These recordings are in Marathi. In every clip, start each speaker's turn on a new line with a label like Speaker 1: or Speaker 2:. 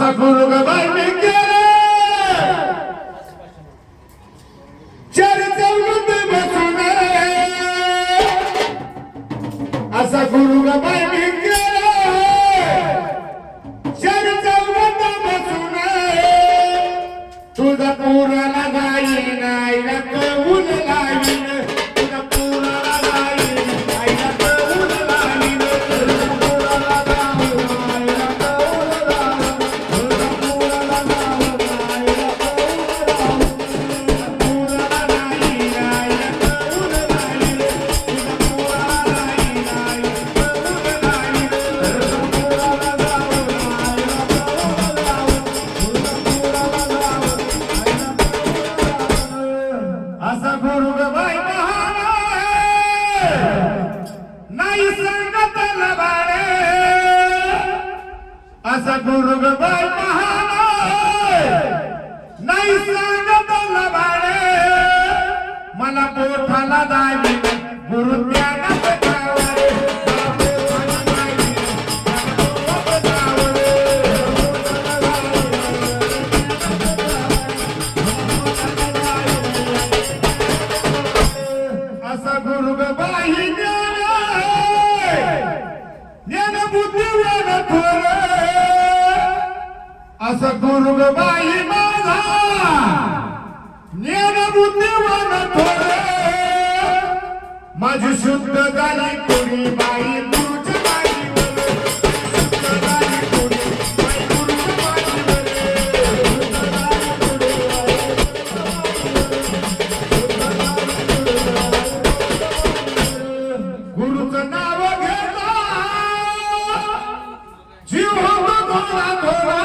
Speaker 1: असा गुरु गबाई मी केले चार चौघात बसून असा गुरु गबाई मी केले चार चौघात बसून तुझा पुराला गाई नाही कळून लावीन तुझा पुराला गाई नाही कळून लावीन असा गुरु गबाई महान नाही सांगत लबाडे असा गुरु गबाई महान नाही सांगत लबाडे मला पोठाला दावी गुरु ज्ञानात गावडे असा गुरु गबाई ज्ञान बुद्धिवान थोर असा गुरु गबाई माझा ज्ञान बुद्धिवान थोर माझी शुद्ध झाली कोणी बाई गुरुच्या बाईवर शुद्ध झाली कोणी बाई गुरुच्या बाईवर गुरुचं नाव घेता जीव होतो थोडा थोडा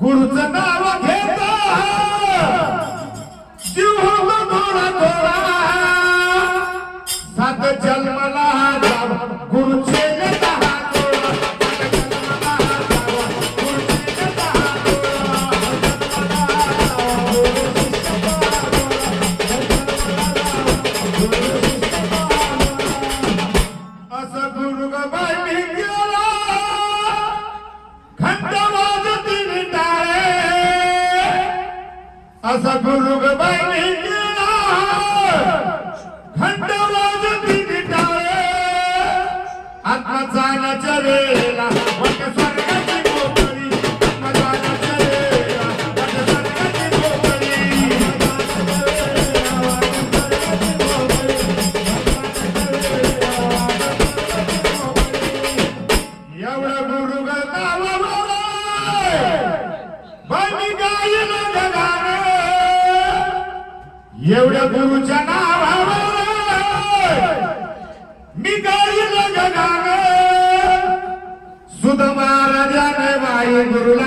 Speaker 1: गुरुचं नाव घेता जीव होतो थोडा थोडा सात जन्मला जाव गुरुचे दहा थोडा सात जन्मला जाव गुरुचे दहा असा गुरु गबाई मी केला घंट वाजती टाळे असा गुरु गबाई मी केला घंट वाजती टाळे आत्मा जाण्याच्या वेळेला वाट स्वर्गाची मोकळी आत्मा जाण्याच्या वेळेला वाट स्वर्गाची मोकळी एवढा गुरु नावावर बाई गायन जगाने एवढ्या गुरुच्या नावावर मी गायन जगाने सुध महाराजाने बाई गुरुला